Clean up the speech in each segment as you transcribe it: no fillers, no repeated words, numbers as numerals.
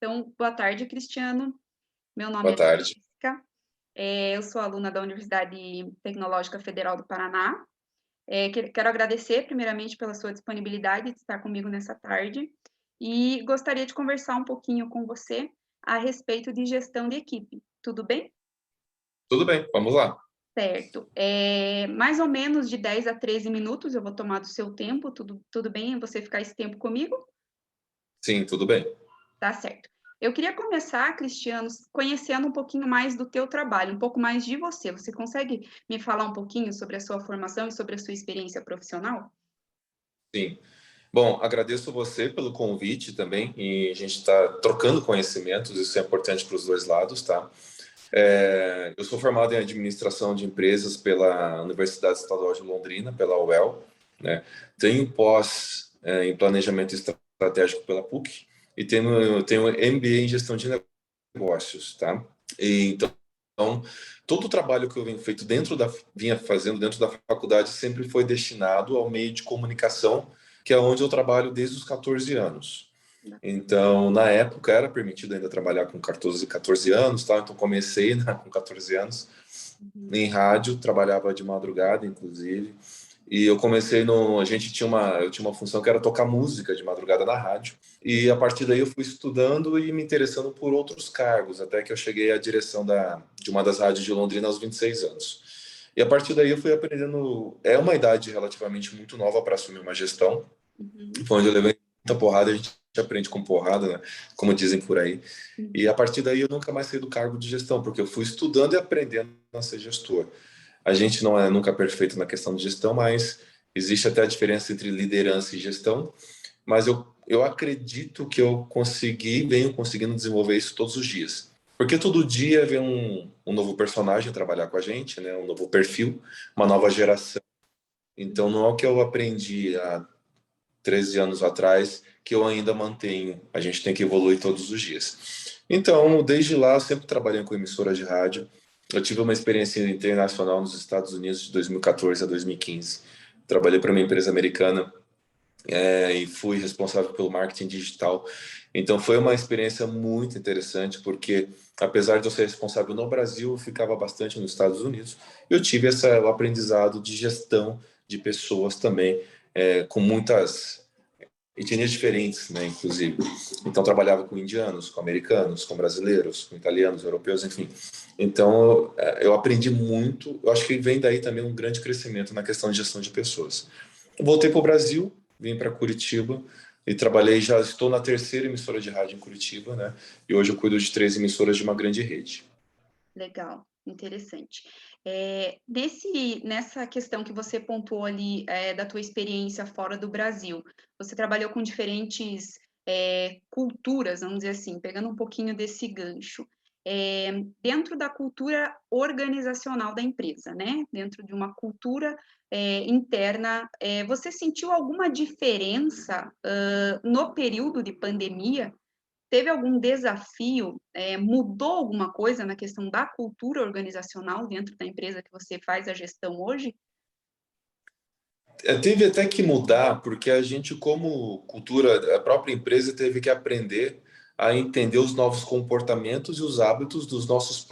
Então, boa tarde, Cristiano. Meu nome Boa é tarde. Jéssica, eu sou aluna da Universidade Tecnológica Federal do Paraná. Quero agradecer, primeiramente, pela sua disponibilidade de estar comigo nessa tarde e gostaria de conversar um pouquinho com você a respeito de gestão de equipe. Tudo bem? Tudo bem, vamos lá. Certo. Mais ou menos de 10 a 13 minutos eu vou tomar do seu tempo. Tudo bem você ficar esse tempo comigo? Sim, tudo bem. Tá certo. Eu queria começar, Cristiano, conhecendo um pouquinho mais do teu trabalho, um pouco mais de você. Você consegue me falar um pouquinho sobre a sua formação e sobre a sua experiência profissional? Sim. Bom, agradeço você pelo convite também e a gente está trocando conhecimentos, isso é importante para os dois lados, tá? Eu sou formado em administração de empresas pela Universidade Estadual de Londrina, pela UEL, né? Tenho pós em planejamento estratégico pela PUC e tenho MBA em gestão de negócios, tá? Então, todo o trabalho que eu vinha fazendo dentro da faculdade sempre foi destinado ao meio de comunicação, que é onde eu trabalho desde os 14 anos. Então, na época, era permitido ainda trabalhar com 14 anos, tá? Então, comecei, né, com 14 anos Uhum. em rádio, trabalhava de madrugada, inclusive. E eu comecei no. Eu tinha uma função que era tocar música de madrugada na rádio. E a partir daí eu fui estudando e me interessando por outros cargos, até que eu cheguei à direção de uma das rádios de Londrina aos 26 anos. E a partir daí eu fui aprendendo. É uma idade relativamente muito nova para assumir uma gestão. Uhum. Foi onde eu levei muita porrada, a gente aprende com porrada, né? Como dizem por aí. E Uhum. a partir daí eu nunca mais saí do cargo de gestão, porque eu fui estudando e aprendendo a ser gestor. A gente não é nunca perfeito na questão de gestão, mas existe até a diferença entre liderança e gestão. Mas eu acredito que venho conseguindo desenvolver isso todos os dias. Porque todo dia vem um novo personagem trabalhar com a gente, né? Um novo perfil, uma nova geração. Então não é o que eu aprendi há 13 anos atrás que eu ainda mantenho. A gente tem que evoluir todos os dias. Então, desde lá, eu sempre trabalhei com emissoras de rádio. Eu tive uma experiência internacional nos Estados Unidos de 2014 a 2015. Trabalhei para uma empresa americana e fui responsável pelo marketing digital. Então, foi uma experiência muito interessante, porque apesar de eu ser responsável no Brasil, eu ficava bastante nos Estados Unidos. Eu tive o aprendizado de gestão de pessoas também, com muitas etnias diferentes, né, inclusive. Então trabalhava com indianos, com americanos, com brasileiros, com italianos, europeus, enfim. Então eu aprendi muito. Eu acho que vem daí também um grande crescimento na questão de gestão de pessoas. Voltei para o Brasil, vim para Curitiba e trabalhei. Já estou na terceira emissora de rádio em Curitiba, né? E hoje eu cuido de 3 emissoras de uma grande rede. Legal, interessante. Nessa questão que você pontuou ali, da tua experiência fora do Brasil, você trabalhou com diferentes, culturas, vamos dizer assim, pegando um pouquinho desse gancho. Dentro da cultura organizacional da empresa, né, dentro de uma cultura, interna, você sentiu alguma diferença, no período de pandemia? Teve algum desafio, mudou alguma coisa na questão da cultura organizacional dentro da empresa que você faz a gestão hoje? Teve até que mudar, porque a gente, como cultura, a própria empresa teve que aprender a entender os novos comportamentos e os hábitos dos nossos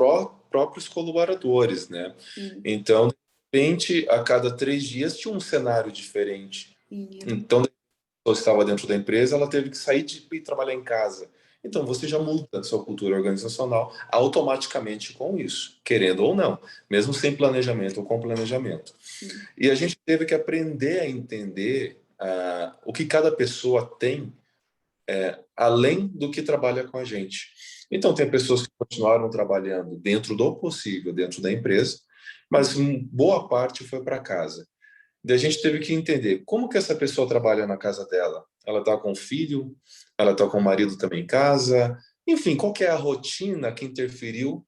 próprios colaboradores, né? Sim, Então, de repente, a cada 3 dias tinha um cenário diferente. sim, Então, pessoa estava dentro da empresa, ela teve que sair de ir trabalhar em casa. Então, você já muda a sua cultura organizacional automaticamente com isso, querendo ou não, mesmo sem planejamento ou com planejamento. sim. E a gente teve que aprender a entender o que cada pessoa tem além do que trabalha com a gente. Então, tem pessoas que continuaram trabalhando dentro do possível, dentro da empresa, mas boa parte foi para casa. Daí a gente teve que entender como que essa pessoa trabalha na casa dela. Ela está com o filho, ela está com o marido também em casa, enfim, qual que é a rotina que interferiu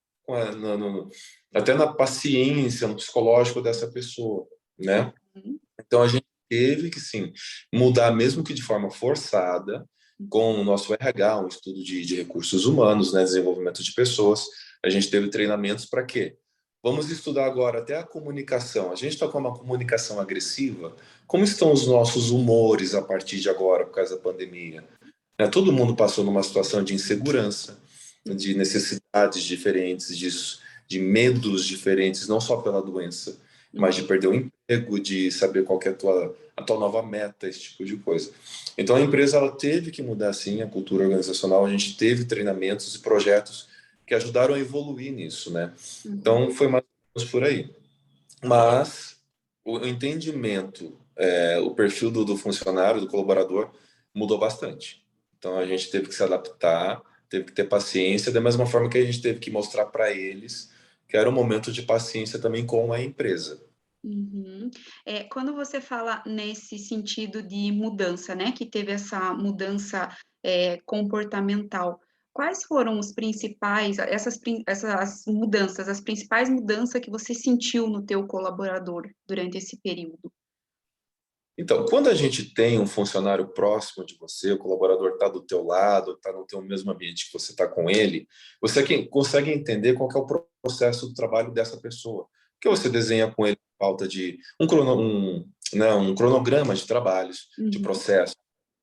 até na paciência, no psicológico dessa pessoa, né? Uhum, Então a gente teve que sim mudar, mesmo que de forma forçada, com o nosso RH, um estudo de recursos humanos, né, desenvolvimento de pessoas. A gente teve treinamentos para quê? Vamos estudar agora até a comunicação. A gente está com uma comunicação agressiva. Como estão os nossos humores a partir de agora, por causa da pandemia? né? Todo mundo passou numa situação de insegurança, de necessidades diferentes, de medos diferentes, não só pela doença, mas de perder o emprego, de saber qual que é a tua nova meta, esse tipo de coisa. Então a empresa ela teve que mudar sim a cultura organizacional, a gente teve treinamentos e projetos que ajudaram a evoluir nisso, né? Uhum. Então foi mais ou menos por aí. Mas o entendimento, o perfil do funcionário, do colaborador, mudou bastante. Então a gente teve que se adaptar, teve que ter paciência, da mesma forma que a gente teve que mostrar para eles que era um momento de paciência também com a empresa. Uhum. Quando você fala nesse sentido de mudança, né, que teve essa mudança, comportamental, quais foram os principais essas mudanças, as principais mudanças que você sentiu no teu colaborador durante esse período? Então, quando a gente tem um funcionário próximo de você, o colaborador está do teu lado, está no teu mesmo ambiente que você está com ele, você consegue entender qual que é o processo do trabalho dessa pessoa. Porque você desenha com ele falta de né, um cronograma de trabalhos, de Uhum, processos,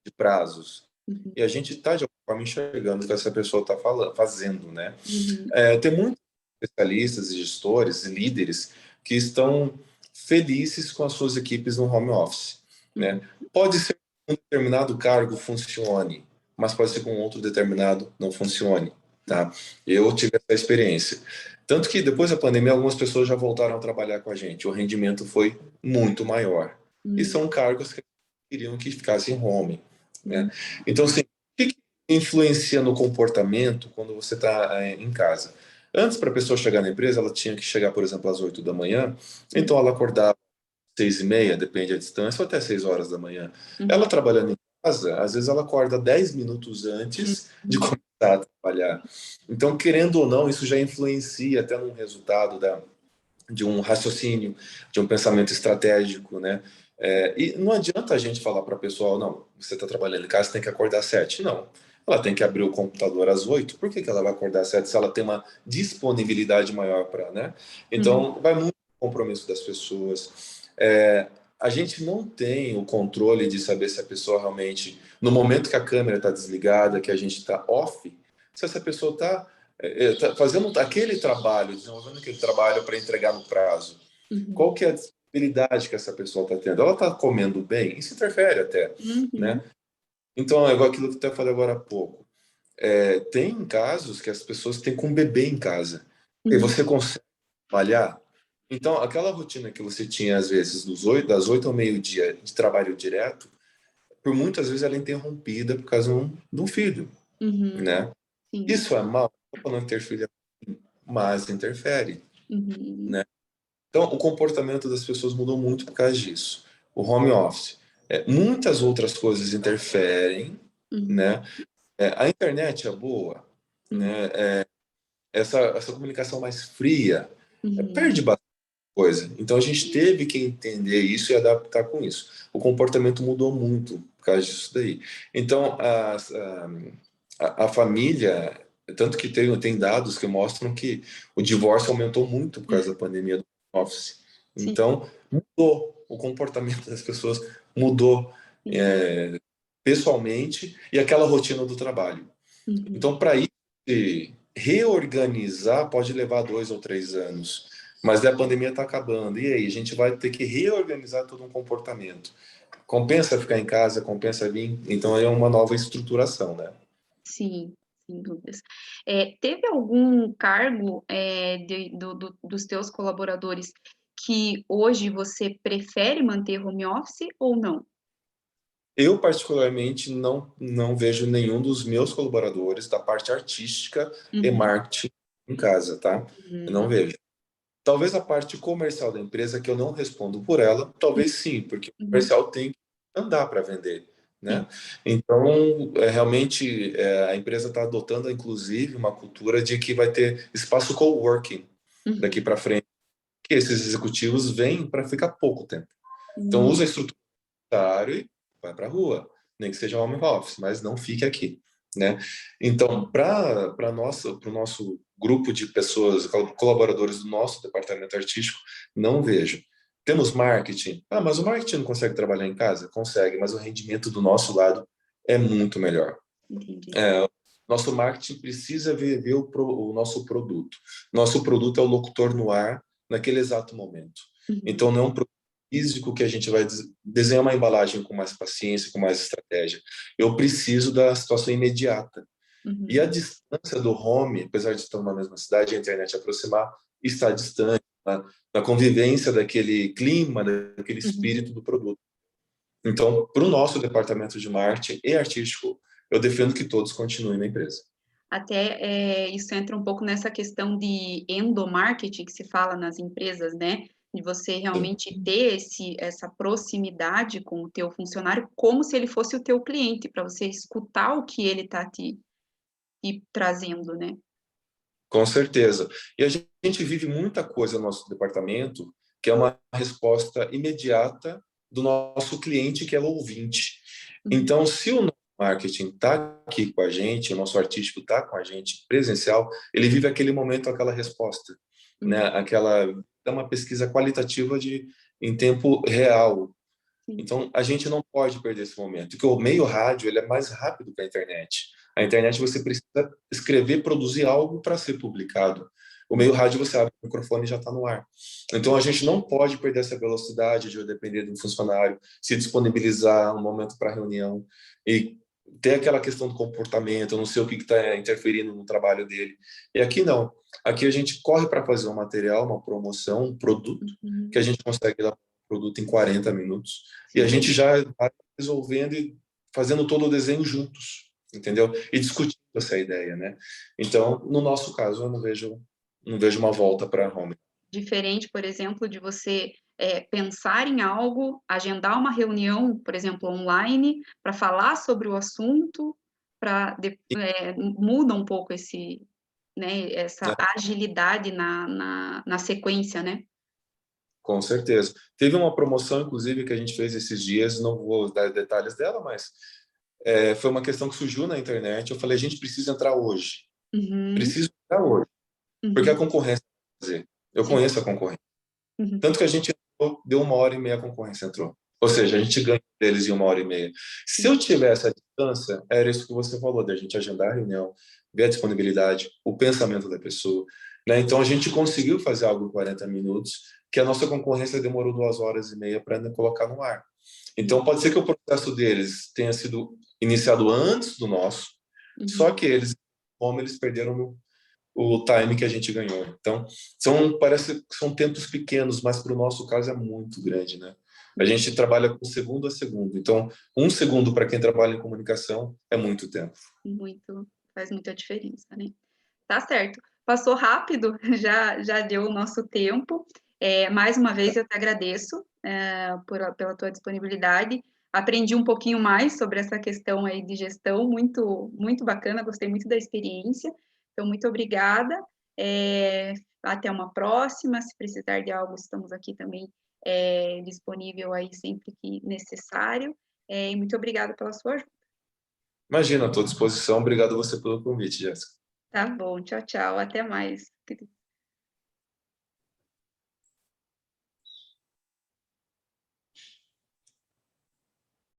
de prazos. uhum, E a gente está, de alguma forma, enxergando o que essa pessoa está fazendo, né? uhum, Tem muitos especialistas e gestores e líderes que estão felizes com as suas equipes no home office, uhum, né? Pode ser que um determinado cargo funcione, mas pode ser que um outro determinado não funcione, tá? Eu tive essa experiência. Tanto que depois da pandemia, algumas pessoas já voltaram a trabalhar com a gente. O rendimento foi muito maior. E uhum, são cargos que queriam que ficassem home, né? uhum, Então, assim, o que influencia no comportamento quando você está em casa? Antes, para a pessoa chegar na empresa, ela tinha que chegar, por exemplo, às 8 da manhã, então ela acordava às 6h30, depende da distância, ou até 6 horas da manhã. uhum, Ela trabalhando em casa, às vezes ela acorda 10 minutos antes de uhum, começar a trabalhar. Então, querendo ou não, isso já influencia até no resultado de um raciocínio, de um pensamento estratégico, né? E não adianta a gente falar para a pessoa, não, você está trabalhando em casa, você tem que acordar às 7. Não. Ela tem que abrir o computador às 8. Por que ela vai acordar às 7 se ela tem uma disponibilidade maior para, né? uhum, Então, vai muito no compromisso das pessoas. A gente não tem o controle de saber se a pessoa realmente, no momento que a câmera está desligada, que a gente está off, se essa pessoa está tá fazendo aquele trabalho, desenvolvendo aquele trabalho para entregar no prazo. uhum, Qual que é a disponibilidade que essa pessoa está tendo? Ela está comendo bem? Isso interfere até, uhum, né? Então, é igual aquilo que eu até falei agora há pouco. Tem casos que as pessoas têm com um bebê em casa. E uhum, você consegue trabalhar? Então, aquela rotina que você tinha, às vezes, das 8 ao meio-dia de trabalho direto, por muitas vezes ela é interrompida por causa de um filho, uhum, né? sim, Isso é mal? Não estou falando ter filho, mas interfere, uhum, né? Então, o comportamento das pessoas mudou muito por causa disso. O home office. Muitas outras coisas interferem, uhum, né? A internet é boa, uhum, né? Essa comunicação mais fria uhum, perde bastante coisa. Então, a gente teve que entender isso e adaptar com isso. O comportamento mudou muito por causa disso daí. Então, a família, tanto que tem dados que mostram que o divórcio aumentou muito por causa da pandemia do office. sim, Então, mudou. O comportamento das pessoas mudou sim, é, pessoalmente e aquela rotina do trabalho. uhum. Então, para isso, se reorganizar pode levar 2 ou 3 anos. Mas daí a pandemia está acabando. E aí, a gente vai ter que reorganizar todo um comportamento. Compensa ficar em casa, compensa vir. Então, é uma nova estruturação, né? Sim, sem dúvidas. Teve algum cargo, dos teus colaboradores que hoje você prefere manter home office ou não? Eu, particularmente, não vejo nenhum dos meus colaboradores da parte artística e Uhum, marketing em casa, tá? Eu não uhum, vejo. Talvez a parte comercial da empresa, que eu não respondo por ela, talvez sim, porque o uhum, comercial tem que andar para vender, sim, né? Então, realmente, a empresa está adotando, inclusive, uma cultura de que vai ter espaço coworking daqui uhum, para frente, que esses executivos vêm para ficar pouco tempo. Então, hum, usa a estrutura e vai para a rua, nem que seja home office, mas não fique aqui, né? Então, para o nosso grupo de pessoas, colaboradores do nosso departamento artístico, não vejo. Temos marketing. Ah, mas o marketing não consegue trabalhar em casa? Consegue, mas o rendimento do nosso lado é muito melhor. Entendi. Nosso marketing precisa ver o nosso produto. Nosso produto é o locutor no ar naquele exato momento. Uhum, Então, não é um produto físico que a gente vai desenhar uma embalagem com mais paciência, com mais estratégia. Eu preciso da situação imediata. E a uhum, distância do home, apesar de estar na mesma cidade, a internet aproximar, está distante, na convivência daquele clima, daquele uhum. espírito do produto. Então, para o nosso departamento de marketing e artístico, eu defendo que todos continuem na empresa. Até isso entra um pouco nessa questão de endomarketing que se fala nas empresas, né? De você Sim, realmente ter essa proximidade com o teu funcionário como se ele fosse o teu cliente, para você escutar o que ele está te trazendo, né? com certeza. E a gente vive muita coisa no nosso departamento que é uma resposta imediata do nosso cliente, que é o ouvinte. Uhum, Então, se o nosso marketing está aqui com a gente, o nosso artístico está com a gente presencial, ele vive aquele momento, aquela resposta, né? uhum, É uma pesquisa qualitativa em tempo real. sim, Então, a gente não pode perder esse momento, porque o meio rádio ele é mais rápido que a internet. A internet você precisa escrever, produzir algo para ser publicado. O meio rádio você abre o microfone e já está no ar. Então, a gente não pode perder essa velocidade de eu depender de um funcionário, se disponibilizar um momento para reunião e ter aquela questão do comportamento, eu não sei o que está interferindo no trabalho dele. E aqui não. Aqui a gente corre para fazer um material, uma promoção, um produto, que uhum, a gente consegue dar um produto em 40 minutos e a sim. gente já vai resolvendo e fazendo todo o desenho juntos, entendeu? E discutindo essa ideia, né? Então, no nosso caso, eu não vejo uma volta para home. Diferente, por exemplo, de você pensar em algo, agendar uma reunião, por exemplo, online, para falar sobre o assunto, muda um pouco né, essa Né? agilidade na sequência, né? Com certeza. Teve uma promoção, inclusive, que a gente fez esses dias, não vou dar detalhes dela, mas foi uma questão que surgiu na internet. Eu falei, a gente precisa entrar hoje. Uhum, Preciso entrar hoje. Porque a uhum, concorrência vai fazer. Eu sim, conheço a concorrência. uhum, Tanto que a gente entrou, deu 1 hora e meia a concorrência entrou. Ou seja, a gente ganha deles em 1 hora e meia. Se sim, eu tivesse a distância, era isso que você falou, da gente agendar a reunião, ver a disponibilidade, o pensamento da pessoa. Né? Então, a gente conseguiu fazer algo em 40 minutos, que a nossa concorrência demorou 2 horas e meia para colocar no ar. Então, sim, pode ser que o processo deles tenha sido iniciado antes do nosso, só uhum, que como eles perderam o time que a gente ganhou. Então, parece que são tempos pequenos, mas para o nosso caso é muito grande, né? A uhum, gente trabalha com segundo a segundo. Então, 1 segundo para quem trabalha em comunicação é muito tempo. muito, faz muita diferença, né? Tá certo. Passou rápido, já deu o nosso tempo. Mais uma vez eu te agradeço pela tua disponibilidade. Aprendi um pouquinho mais sobre essa questão aí de gestão, muito, muito bacana, gostei muito da experiência. Então, muito obrigada. Até uma próxima. Se precisar de algo, estamos aqui também disponível aí sempre que necessário. E muito obrigada pela sua ajuda. Imagina, estou à disposição. Obrigado a você pelo convite, Jéssica. Tá bom, tchau, tchau. Até mais.